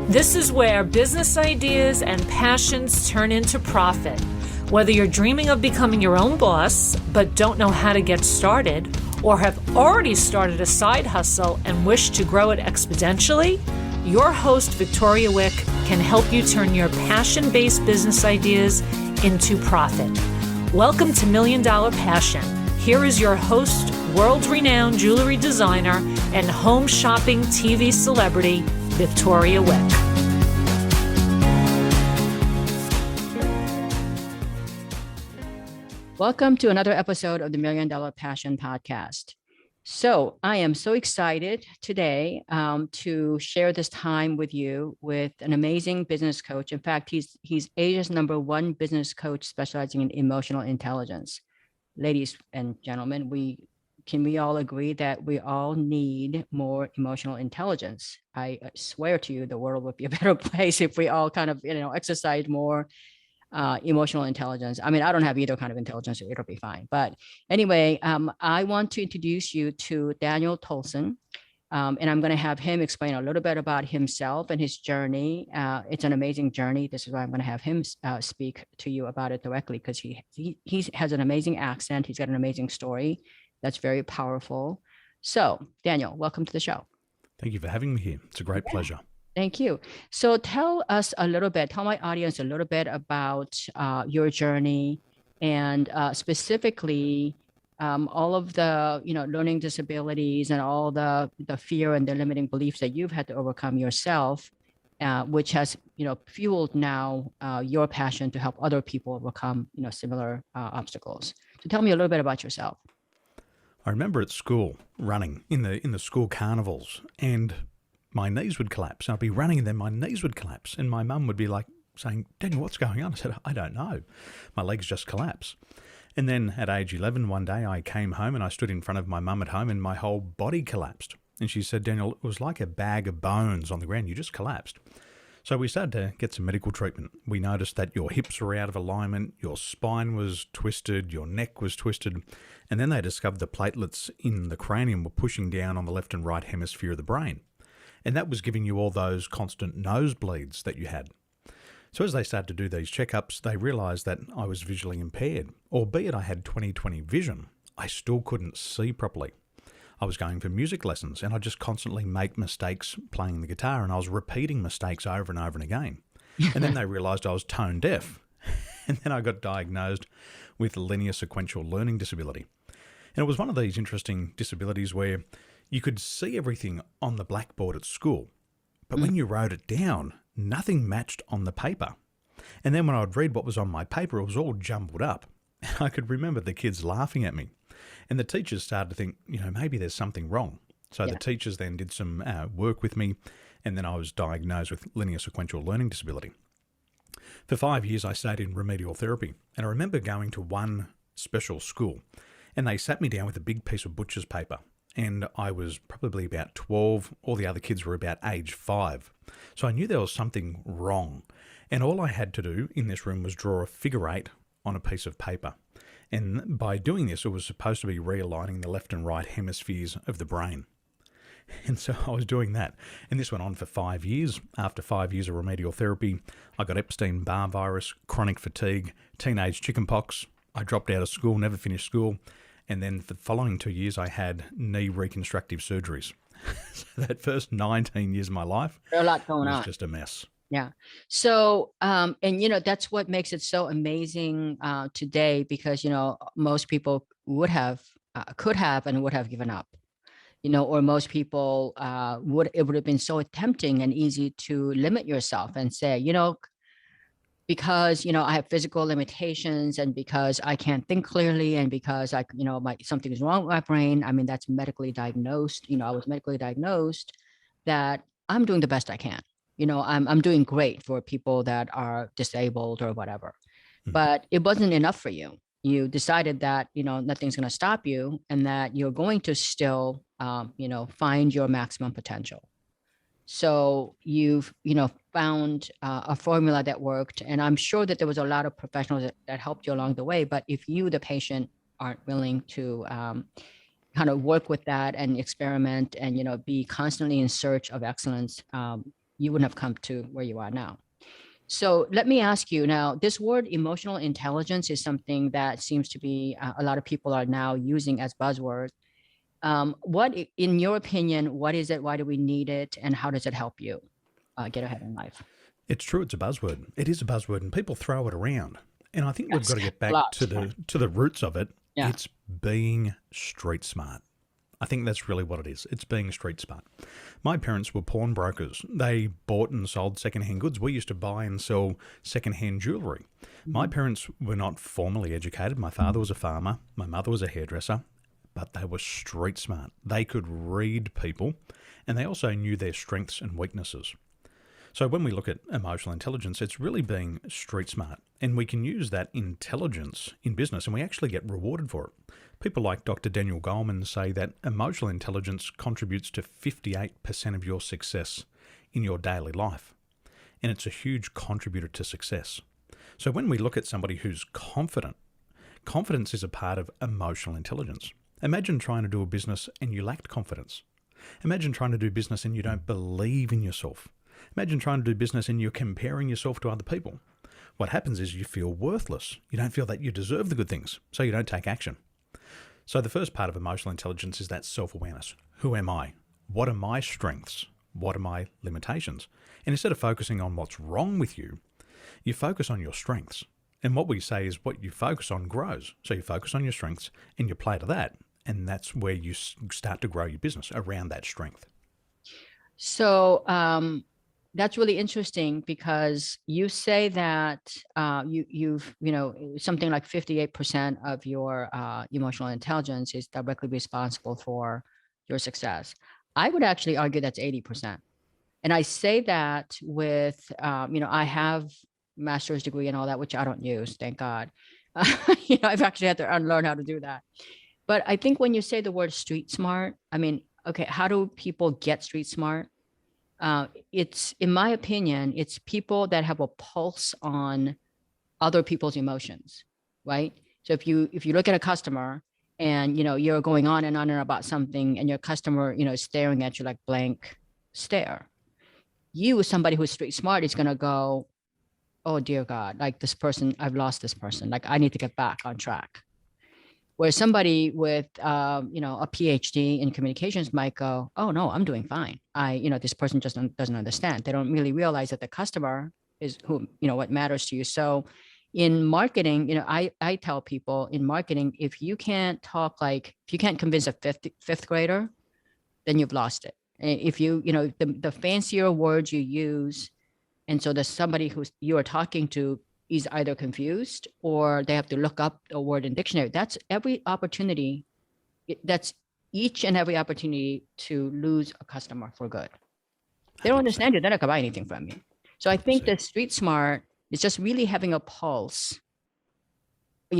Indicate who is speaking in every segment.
Speaker 1: This is where business ideas and passions turn into profit. Whether you're dreaming of becoming your own boss but don't know how to get started, or have already started a side hustle and wish to grow it exponentially, your host, Victoria Wieck, can help you turn your passion-based business ideas into profit. Welcome to Million Dollar Passion. Here is your host, world-renowned jewelry designer and home shopping TV celebrity, Victoria Wieck.
Speaker 2: Welcome to another episode of the Million Dollar Passion Podcast. So I am so excited today to share this time with you with an amazing business coach. In fact, he's Asia's #1 business coach specializing in emotional intelligence. Ladies and gentlemen, we all agree that we all need more emotional intelligence? I swear to you, the world would be a better place if we all kind of exercise more emotional intelligence. I mean, I don't have either kind of intelligence, so it'll be fine. But anyway, I want to introduce you to Daniel Tolson, and I'm going to have him explain a little bit about himself and his journey. It's an amazing journey. This is why I'm going to have him speak to you about it directly, because he has an amazing accent. He's got an amazing story that's very powerful. So, Daniel, welcome to the show.
Speaker 3: Thank you for having me here. It's a great pleasure.
Speaker 2: Thank you. So tell my audience a little bit about your journey and specifically all of the, learning disabilities and all the fear and the limiting beliefs that you've had to overcome yourself, which has, fueled now your passion to help other people overcome, similar obstacles. So tell me a little bit about yourself.
Speaker 3: I remember at school running in the school carnivals, and my knees would collapse. I'd be running and then my knees would collapse. And my mum would be like saying, "Daniel, what's going on?" I said, "I don't know. My legs just collapse." And then at age 11, one day I came home and I stood in front of my mum at home and my whole body collapsed. And she said, "Daniel, it was like a bag of bones on the ground. You just collapsed." So we started to get some medical treatment. We noticed that your hips were out of alignment, your spine was twisted, your neck was twisted. And then they discovered the platelets in the cranium were pushing down on the left and right hemisphere of the brain. And that was giving you all those constant nosebleeds that you had. So as they started to do these checkups, they realised that I was visually impaired. Albeit I had 20/20 vision, I still couldn't see properly. I was going for music lessons and I just constantly make mistakes playing the guitar, and I was repeating mistakes over and over and again. And then they realised I was tone deaf. And then I got diagnosed with linear sequential learning disability. And it was one of these interesting disabilities where you could see everything on the blackboard at school, but when you wrote it down, nothing matched on the paper. And then when I would read what was on my paper, it was all jumbled up. And I could remember the kids laughing at me. And the teachers started to think, maybe there's something wrong. So the teachers then did some work with me, and then I was diagnosed with linear sequential learning disability. For 5 years, I stayed in remedial therapy. And I remember going to one special school, and they sat me down with a big piece of butcher's paper. And I was probably about 12. All the other kids were about age 5. So I knew there was something wrong. And all I had to do in this room was draw a figure 8 on a piece of paper. And by doing this, it was supposed to be realigning the left and right hemispheres of the brain. And so I was doing that. And this went on for 5 years. After 5 years of remedial therapy, I got Epstein-Barr virus, chronic fatigue, teenage chickenpox. I dropped out of school, never finished school. And then for the following 2 years, I had knee reconstructive surgeries. So that first 19 years of my life
Speaker 2: There's a lot going on.
Speaker 3: Was just a mess.
Speaker 2: Yeah. So, and that's what makes it so amazing today, because, most people could have and would have given up, or most people it would have been so tempting and easy to limit yourself and say, because, I have physical limitations, and because I can't think clearly, and because something is wrong with my brain. I mean, that's medically diagnosed. I was medically diagnosed that I'm doing the best I can. I'm doing great for people that are disabled or whatever, but it wasn't enough for you. You decided that, nothing's going to stop you, and that you're going to still, find your maximum potential. So you've, found a formula that worked. And I'm sure that there was a lot of professionals that helped you along the way. But if you, the patient, aren't willing to kind of work with that and experiment and, be constantly in search of excellence, you wouldn't have come to where you are now. So let me ask you now, this word emotional intelligence is something that seems to be a lot of people are now using as buzzwords. What, in your opinion, what is it? Why do we need it? And how does it help you get ahead in life?
Speaker 3: It's true, it's a buzzword. It is a buzzword, and people throw it around. And I think we've got to get back to the roots of it.
Speaker 2: Yeah.
Speaker 3: It's being street smart. I think that's really what it is. It's being street smart. My parents were pawnbrokers. They bought and sold secondhand goods. We used to buy and sell secondhand jewellery. My parents were not formally educated. My father was a farmer. My mother was a hairdresser. But they were street smart. They could read people, and they also knew their strengths and weaknesses. So when we look at emotional intelligence, it's really being street smart. And we can use that intelligence in business, and we actually get rewarded for it. People like Dr. Daniel Goleman say that emotional intelligence contributes to 58% of your success in your daily life. And it's a huge contributor to success. So when we look at somebody who's confident, confidence is a part of emotional intelligence. Imagine trying to do a business and you lacked confidence. Imagine trying to do business and you don't believe in yourself. Imagine trying to do business and you're comparing yourself to other people. What happens is you feel worthless. You don't feel that you deserve the good things, so you don't take action. So the first part of emotional intelligence is that self-awareness. Who am I? What are my strengths? What are my limitations? And instead of focusing on what's wrong with you, you focus on your strengths. And what we say is what you focus on grows. So you focus on your strengths and you play to that. And that's where you start to grow your business around that strength.
Speaker 2: So that's really interesting because you say that you've something like 58% of your emotional intelligence is directly responsible for your success. I would actually argue that's 80%. And I say that with, I have master's degree and all that, which I don't use, thank God. I've actually had to unlearn how to do that. But I think when you say the word street smart, I mean, okay, how do people get street smart? It's, in my opinion, it's people that have a pulse on other people's emotions, right? So if you look at a customer and, you're going on and about something and your customer, is staring at you like blank stare, you, as somebody who's street smart, is going to go, oh, dear God, like this person, I've lost this person. Like I need to get back on track. Where somebody with, a PhD in communications might go, oh no, I'm doing fine. This person just doesn't understand. They don't really realize that the customer is who, what matters to you. So in marketing, I tell people in marketing, if you can't convince a fifth grader, then you've lost it. And if the fancier words you use, and so there's somebody who you are talking to is either confused or they have to look up a word in dictionary. That's each and every opportunity to lose a customer for good. They don't understand you. They're not going to buy anything from you. So I think that street smart is just really having a pulse,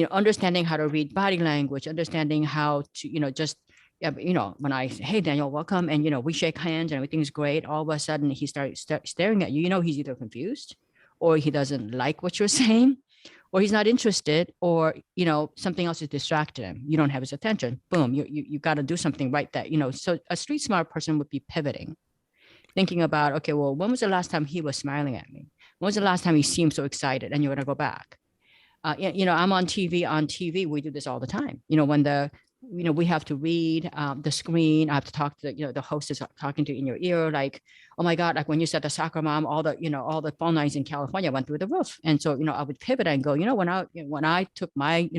Speaker 2: understanding how to read body language, understanding how to, when I say, hey, Daniel, welcome. And, we shake hands and everything's great. All of a sudden he starts staring at you, he's either confused or he doesn't like what you're saying, or he's not interested, or, something else is distracting him. You don't have his attention. Boom, you got to do something right there. So a street smart person would be pivoting, thinking about, okay, well, when was the last time he was smiling at me? When was the last time he seemed so excited? And you're going to go back. I'm on TV, we do this all the time. When we have to read the screen. I have to talk to the host is talking to you in your ear, like, oh my God, like when you said the soccer mom, all the phone lines in California went through the roof. And so, I would pivot and go, when I took my,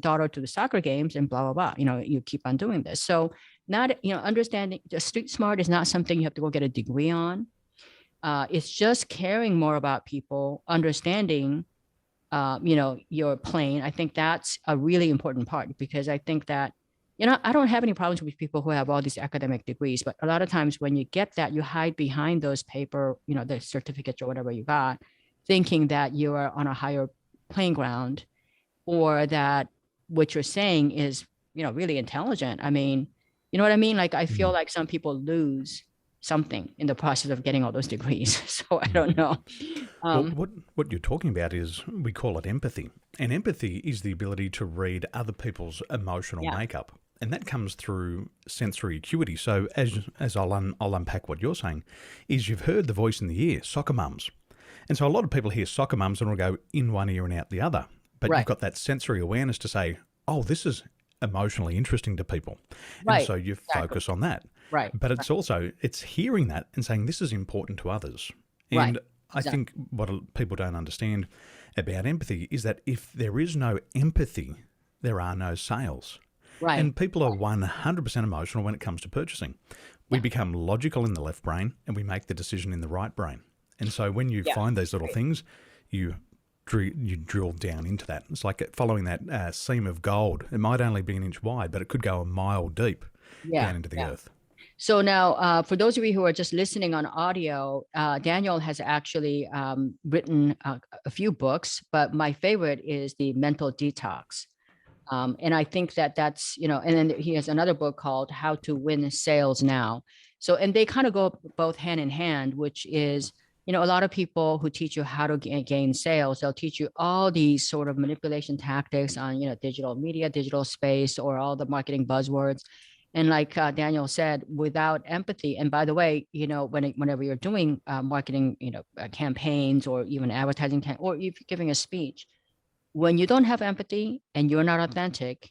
Speaker 2: daughter to the soccer games and blah, blah, blah, you keep on doing this. So not, understanding the street smart is not something you have to go get a degree on. It's just caring more about people, understanding, your plane. I think that's a really important part because I think that, I don't have any problems with people who have all these academic degrees, but a lot of times when you get that, you hide behind those paper, the certificates or whatever you got, thinking that you are on a higher playing ground or that what you're saying is, really intelligent. I mean, you know what I mean? Like, I feel like some people lose something in the process of getting all those degrees. So I don't know.
Speaker 3: Well, what you're talking about is, we call it empathy. And empathy is the ability to read other people's emotional makeup. And that comes through sensory acuity. So as I'll unpack what you're saying, is you've heard the voice in the ear, soccer mums. And so a lot of people hear soccer mums and will go in one ear and out the other. But you've got that sensory awareness to say, oh, this is emotionally interesting to people. And so you focus on that.
Speaker 2: Right.
Speaker 3: But it's also, it's hearing that and saying this is important to others. And I think what people don't understand about empathy is that if there is no empathy, there are no sales.
Speaker 2: Right.
Speaker 3: And people are 100% emotional when it comes to purchasing. We become logical in the left brain and we make the decision in the right brain. And so when you find those little things, you drill down into that. It's like following that seam of gold. It might only be an inch wide, but it could go a mile deep down into the earth.
Speaker 2: So now, for those of you who are just listening on audio, Daniel has actually written a few books, but my favorite is The Mental Detox. And I think that's, and then he has another book called How to Win Sales Now. So, and they kind of go both hand in hand, which is, a lot of people who teach you how to gain sales, they'll teach you all these sort of manipulation tactics on, digital media, digital space, or all the marketing buzzwords. And like Daniel said, without empathy, and by the way, whenever you're doing marketing, campaigns or even advertising, or if you're giving a speech, when you don't have empathy and you're not authentic,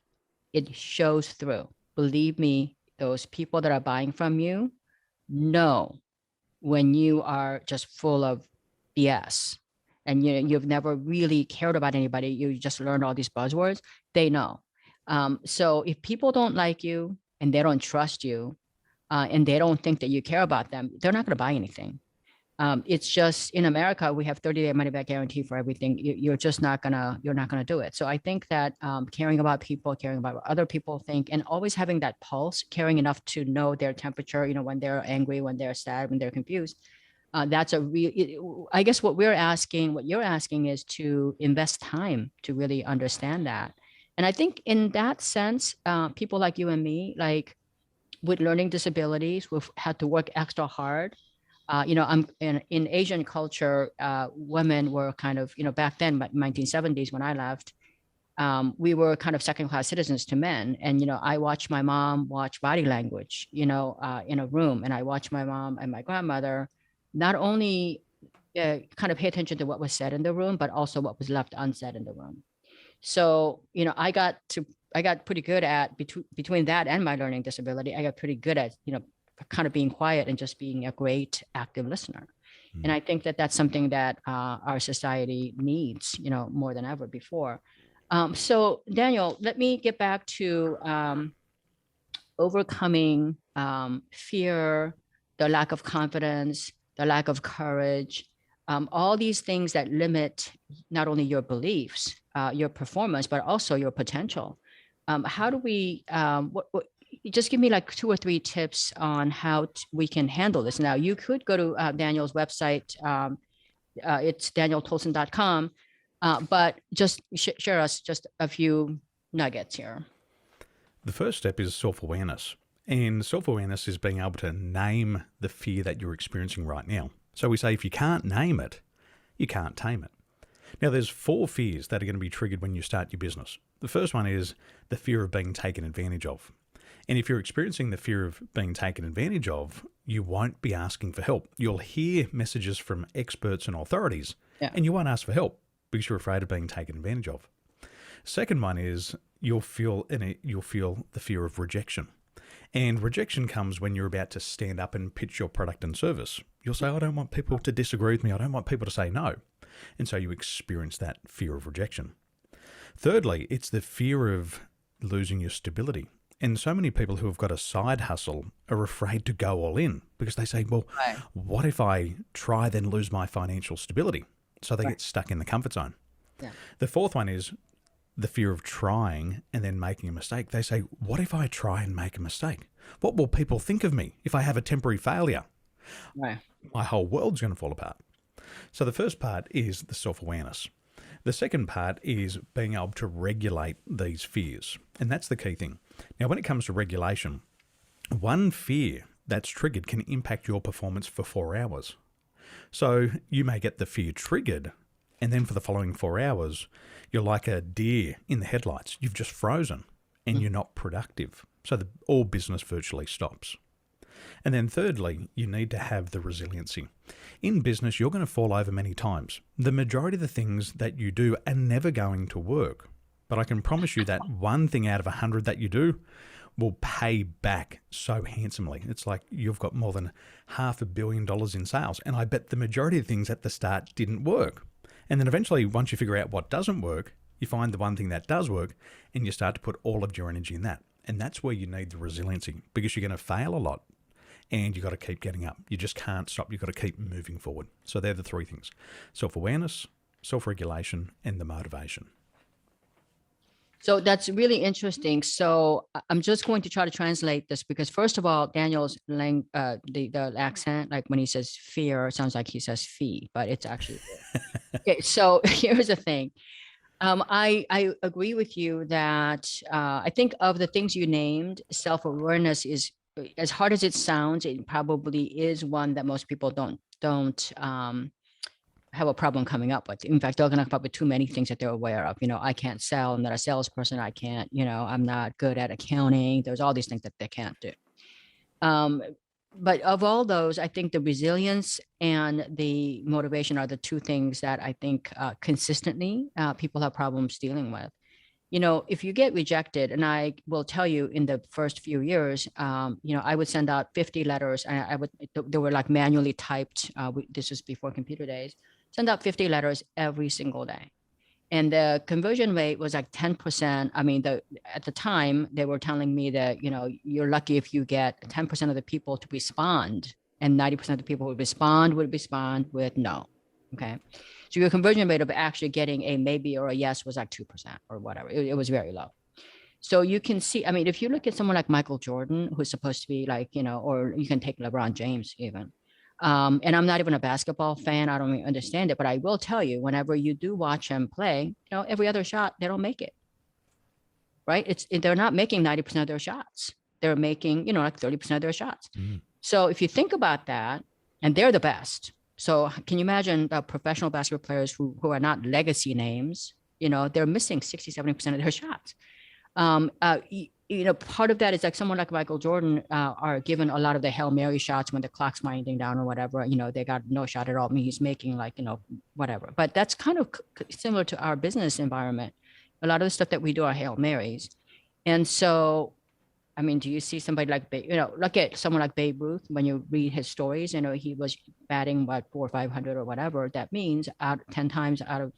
Speaker 2: it shows through. Believe me, those people that are buying from you know when you are just full of BS and you've never really cared about anybody, you just learned all these buzzwords, they know. So if people don't like you and they don't trust you and they don't think that you care about them, they're not going to buy anything. It's just in America, we have 30-day money back guarantee for everything. You're not gonna do it. So I think that caring about people, caring about what other people think, and always having that pulse, caring enough to know their temperature, when they're angry, when they're sad, when they're confused. That's I guess what you're asking is to invest time to really understand that. And I think in that sense, people like you and me, like with learning disabilities, we've had to work extra hard. I'm in Asian culture, women were kind of, back then, 1970s when I left, we were kind of second-class citizens to men. And, I watched my mom watch body language, in a room. And I watched my mom and my grandmother not only kind of pay attention to what was said in the room, but also what was left unsaid in the room. So, I got pretty good at between that and my learning disability, I got pretty good at, kind of being quiet and just being a great active listener. And I think that that's something that our society needs, more than ever before. So Daniel, let me get back to overcoming fear, the lack of confidence, the lack of courage, all these things that limit not only your beliefs, your performance, but also your potential. How do we, just give me like 2 or 3 tips on how we can handle this. Now, you could go to Daniel's website. It's danieltolson.com, but just share us just a few nuggets here.
Speaker 3: The first step is self-awareness. And self-awareness is being able to name the fear that you're experiencing right now. So we say if you can't name it, you can't tame it. Now, there's 4 fears that are going to be triggered when you start your business. The first one is the fear of being taken advantage of. And if you're experiencing the fear of being taken advantage of, you won't be asking for help. You'll hear messages from experts and authorities, and you won't ask for help because you're afraid of being taken advantage of. Second one is you'll feel the fear of rejection. And rejection comes when you're about to stand up and pitch your product and service. You'll say, I don't want people to disagree with me. I don't want people to say no. And so you experience that fear of rejection. Thirdly, it's the fear of losing your stability. And so many people who have got a side hustle are afraid to go all in because they say, well, what if I try then lose my financial stability? So they get stuck in the comfort zone. Yeah. The fourth one is the fear of trying and then making a mistake. They say, what if I try and make a mistake? What will people think of me if I have a temporary failure? Right. My whole world's going to fall apart. So the first part is the self-awareness. The second part is being able to regulate these fears. And that's the key thing. Now, when it comes to regulation, one fear that's triggered can impact your performance for 4 hours. So you may get the fear triggered, and then for the following 4 hours, you're like a deer in the headlights. You've just frozen and you're not productive. So all business virtually stops. And then thirdly, you need to have the resiliency. In business, you're going to fall over many times. The majority of the things that you do are never going to work. But I can promise you that one thing out of 100 that you do will pay back so handsomely. It's like you've got more than $500 million in sales. And I bet the majority of things at the start didn't work. And then eventually, once you figure out what doesn't work, you find the one thing that does work and you start to put all of your energy in that. And that's where you need the resiliency, because you're going to fail a lot and you've got to keep getting up. You just can't stop. You've got to keep moving forward. So they're the three things: self-awareness, self-regulation, and the motivation.
Speaker 2: So that's really interesting. So I'm just going to try to translate this, because first of all, Daniel's the accent, like when he says fear, it sounds like he says fee, but it's actually okay. So here's the thing. I agree with you that I think of the things you named, self-awareness is, as hard as it sounds, it probably is one that most people don't have a problem coming up with. In fact, they're going to come up with too many things that they're aware of. I can't sell. I'm not a salesperson. I can't, I'm not good at accounting. There's all these things that they can't do. But of all those, I think the resilience and the motivation are the two things that I think consistently people have problems dealing with. If you get rejected, and I will tell you, in the first few years, I would send out 50 letters, and they were like manually typed. This was before computer days. Send out 50 letters every single day. And the conversion rate was like 10%. I mean, at the time they were telling me that, you're lucky if you get 10% of the people to respond, and 90% of the people who would respond with no. Okay. So your conversion rate of actually getting a maybe or a yes was like 2% or whatever. It was very low. So you can see, I mean, if you look at someone like Michael Jordan, who's supposed to be like, or you can take LeBron James even. And I'm not even a basketball fan. I don't really understand it, but I will tell you, whenever you do watch him play, every other shot, they don't make it. Right? They're not making 90% of their shots. They're making, like 30% of their shots. Mm. So if you think about that, and they're the best. So can you imagine the professional basketball players who are not legacy names, they're missing 60, 70% of their shots. Part of that is like someone like Michael Jordan are given a lot of the Hail Mary shots when the clock's winding down or whatever, they got no shot at all. I mean, he's making like, whatever, but that's kind of similar to our business environment. A lot of the stuff that we do are Hail Marys. And so, I mean, do you see somebody like, look at someone like Babe Ruth, when you read his stories, he was batting 400 or 500 or whatever. That means 10 times out of,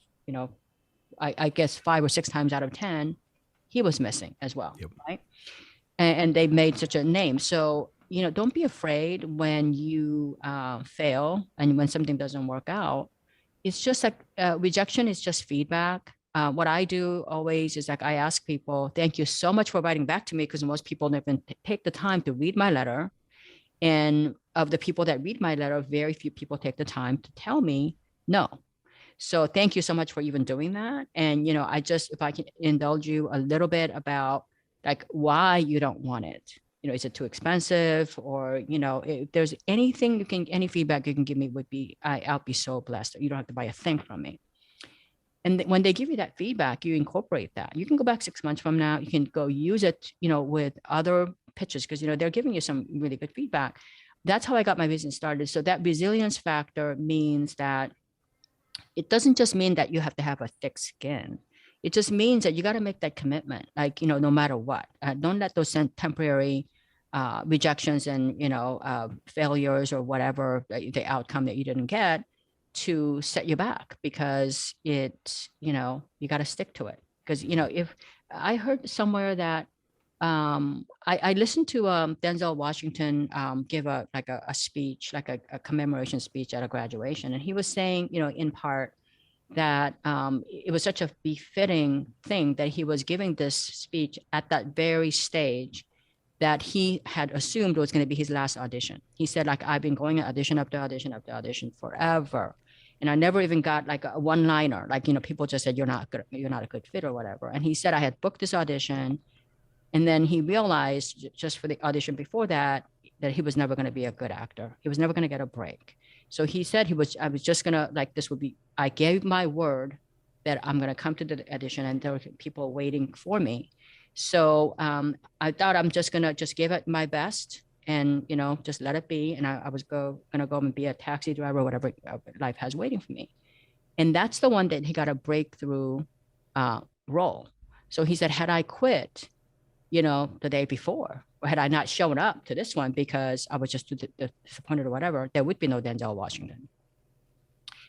Speaker 2: I guess 5 or 6 times out of 10, he was missing as well. Yep. Right. And they made such a name. So, don't be afraid when you fail and when something doesn't work out. It's just like rejection is just feedback. What I do always is like, I ask people, thank you so much for writing back to me, because most people don't even take the time to read my letter. And of the people that read my letter, very few people take the time to tell me no. So thank you so much for even doing that. And, if I can indulge you a little bit about like why you don't want it, is it too expensive, or, if there's anything any feedback you can give me I'll be so blessed. You don't have to buy a thing from me. And when they give you that feedback, you incorporate that. You can go back 6 months from now. You can go use it, with other pitches, because, they're giving you some really good feedback. That's how I got my business started. So that resilience factor means that it doesn't just mean that you have to have a thick skin. It just means that you got to make that commitment, like, no matter what. Don't let those temporary rejections and, failures or whatever, the outcome that you didn't get, to set you back, because you got to stick to it. Because, if I heard somewhere that I listened to Denzel Washington give a speech, like a commemoration speech at a graduation. And he was saying, in part, that it was such a befitting thing that he was giving this speech at that very stage that he had assumed was going to be his last audition. He said, like, I've been going audition after audition after audition forever. And I never even got like a one-liner. Like, people just said, you're not a good fit or whatever. And he said, I had booked this audition. And then he realized just for the audition before that he was never going to be a good actor. He was never going to get a break. So he said I was just going to, I gave my word that I'm going to come to the audition and there were people waiting for me. So I thought I'm just gonna just give it my best and, you know, just let it be. And I was gonna go and be a taxi driver, whatever life has waiting for me. And that's the one that he got a breakthrough role. So he said, had I quit, you know, the day before, or had I not shown up to this one because I was just disappointed or whatever, there would be no Denzel Washington.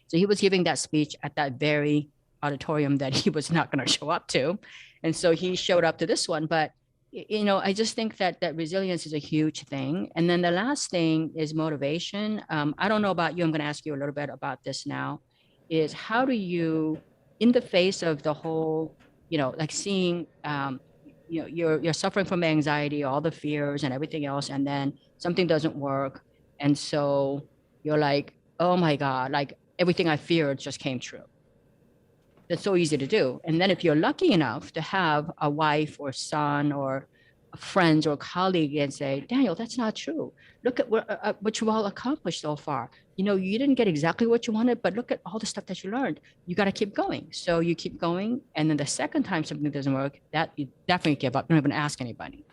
Speaker 2: So he was giving that speech at that very auditorium that he was not going to show up to. And so he showed up to this one. But, you know, I just think that resilience is a huge thing. And then the last thing is motivation. I don't know about you. I'm going to ask you a little bit about this now, is how do you, in the face of the whole, you know, like seeing, you know, you're suffering from anxiety, all the fears and everything else, and then something doesn't work. And so you're like, oh my God, like everything I feared just came true. That's so easy to do. And then if you're lucky enough to have a wife or son or friends or colleague and say, Daniel, that's not true. Look at what you all accomplished so far. You know, you didn't get exactly what you wanted, but look at all the stuff that you learned. You got to keep going. So you keep going. And then the second time something doesn't work, that you definitely give up. You don't even ask anybody.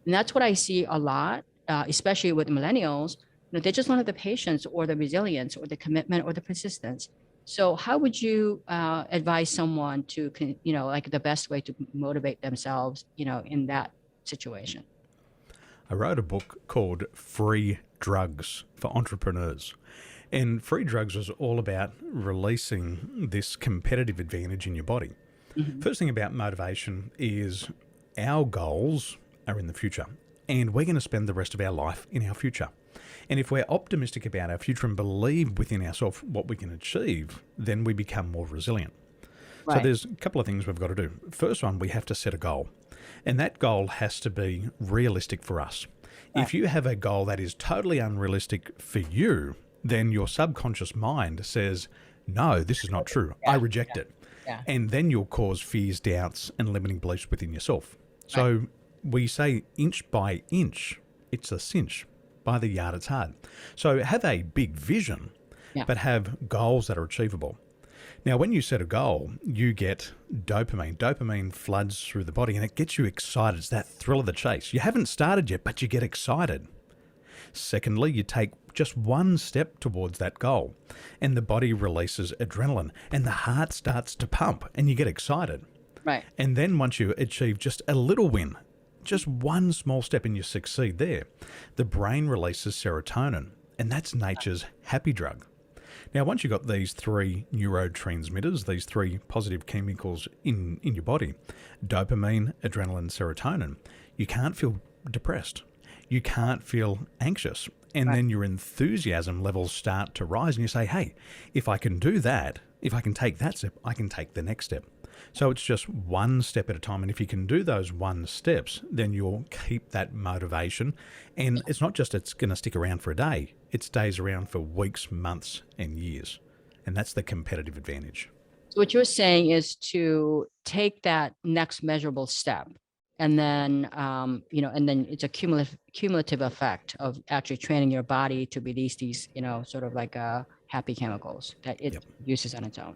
Speaker 2: And that's what I see a lot, especially with millennials. You know, they just don't have the patience or the resilience or the commitment or the persistence. So how would you advise someone to, you know, like the best way to motivate themselves, you know, in that situation?
Speaker 3: I wrote a book called Free Drugs for Entrepreneurs. And Free Drugs was all about releasing this competitive advantage in your body. Mm-hmm. First thing about motivation is our goals are in the future, and we're going to spend the rest of our life in our future. And if we're optimistic about our future and believe within ourselves what we can achieve, then we become more resilient. Right. So there's a couple of things we've got to do. First one, we have to set a goal. And that goal has to be realistic for us. Right. If you have a goal that is totally unrealistic for you, then your subconscious mind says, no, this is not true. I reject it. Yeah. And then you'll cause fears, doubts, and limiting beliefs within yourself. So right. We say inch by inch, it's a cinch. By the yard, it's hard. So have a big vision, but have goals that are achievable. Now, when you set a goal, you get dopamine. Dopamine floods through the body and it gets you excited. It's that thrill of the chase. You haven't started yet, but you get excited. Secondly, you take just one step towards that goal and the body releases adrenaline and the heart starts to pump and you get excited.
Speaker 2: Right.
Speaker 3: And then once you achieve just a little win, just one small step and you succeed there, the brain releases serotonin, and that's nature's happy drug. Now, once you've got these three neurotransmitters, these three positive chemicals in your body, dopamine, adrenaline, serotonin, you can't feel depressed. You can't feel anxious. And then your enthusiasm levels start to rise and you say, hey, if I can do that, if I can take that step, I can take the next step. So it's just one step at a time. And if you can do those one steps, then you'll keep that motivation. And it's not just it's going to stick around for a day. It stays around for weeks, months, and years. And that's the competitive advantage.
Speaker 2: So what you're saying is to take that next measurable step. And then, you know, and then it's a cumulative effect of actually training your body to release these, you know, sort of like happy chemicals that it uses on its own.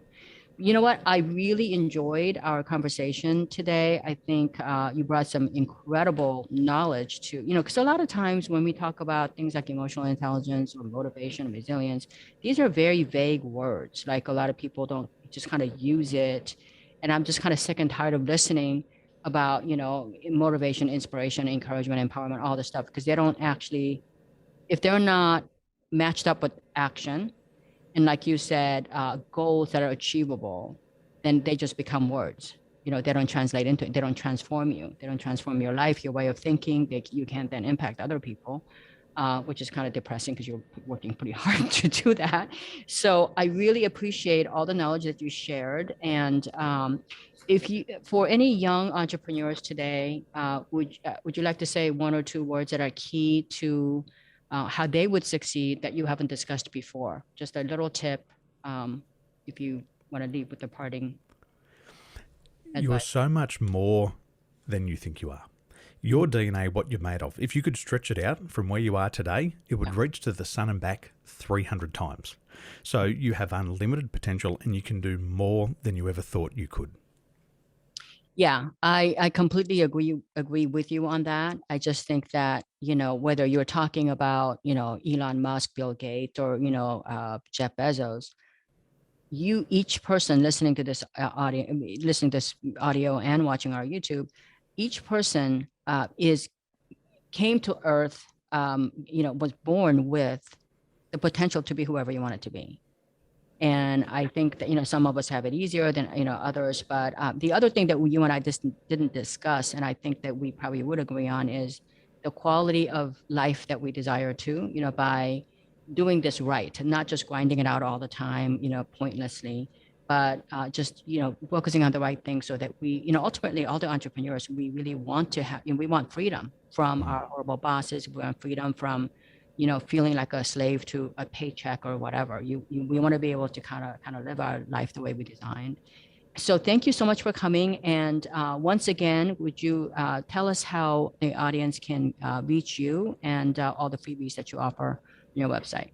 Speaker 2: You know what? I really enjoyed our conversation today. I think you brought some incredible knowledge to, you know, because a lot of times when we talk about things like emotional intelligence or motivation, resilience, these are very vague words. Like a lot of people don't just kind of use it. And I'm just kind of sick and tired of listening about, you know, motivation, inspiration, encouragement, empowerment, all this stuff, because they don't actually, if they're not matched up with action, and like you said, goals that are achievable, then they just become words. You know, they don't translate into it. They don't transform you. They don't transform your life, your way of thinking. You can't then impact other people, which is kind of depressing because you're working pretty hard to do that. So I really appreciate all the knowledge that you shared. And if you, for any young entrepreneurs today, would you like to say one or two words that are key to how they would succeed that you haven't discussed before? Just a little tip, if you want to leave with the parting advice.
Speaker 3: You are so much more than you think you are. Your DNA, what you're made of, if you could stretch it out from where you are today, it would reach to the sun and back 300 times. So you have unlimited potential and you can do more than you ever thought you could.
Speaker 2: Yeah, I completely agree with you on that. I just think that, whether you're talking about, Elon Musk, Bill Gates, or, Jeff Bezos, each person listening to this audio and watching our YouTube, each person came to Earth, was born with the potential to be whoever you want it to be. And I think that, some of us have it easier than, others. But the other thing that you and I just didn't discuss, and I think that we probably would agree on, is the quality of life that we desire to, by doing this right, not just grinding it out all the time, pointlessly, but just, focusing on the right thing so that we, ultimately all the entrepreneurs, we really want to have, we want freedom from our horrible bosses. We want freedom from, feeling like a slave to a paycheck or whatever. We want to be able to kind of live our life the way we designed. So thank you so much for coming. And once again, would you tell us how the audience can reach you and all the freebies that you offer on your website?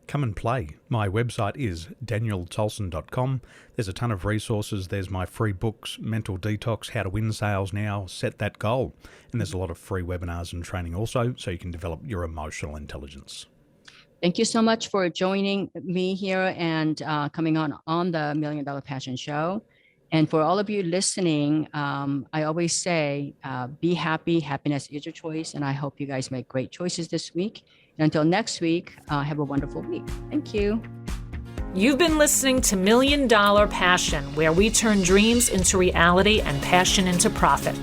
Speaker 3: Come and play. My website is danieltolson.com. There's a ton of resources. There's my free books, Mental Detox, How to Win Sales Now, Set That Goal. And there's a lot of free webinars and training also, so you can develop your emotional intelligence.
Speaker 2: Thank you so much for joining me here and coming on the $1 Million Passion Show. And for all of you listening, I always say, be happy. Happiness is your choice. And I hope you guys make great choices this week. And until next week, have a wonderful week. Thank you.
Speaker 1: You've been listening to $1 Million Passion, where we turn dreams into reality and passion into profit.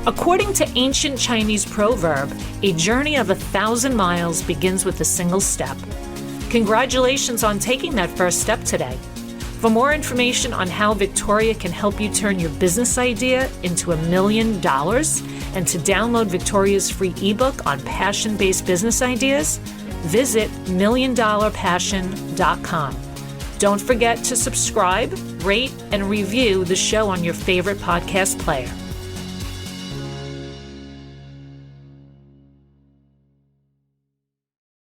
Speaker 1: According to ancient Chinese proverb, a journey of 1,000 miles begins with a single step. Congratulations on taking that first step today. For more information on how Victoria can help you turn your business idea into $1 million and to download Victoria's free ebook on passion-based business ideas, visit milliondollarpassion.com. Don't forget to subscribe, rate, and review the show on your favorite podcast player.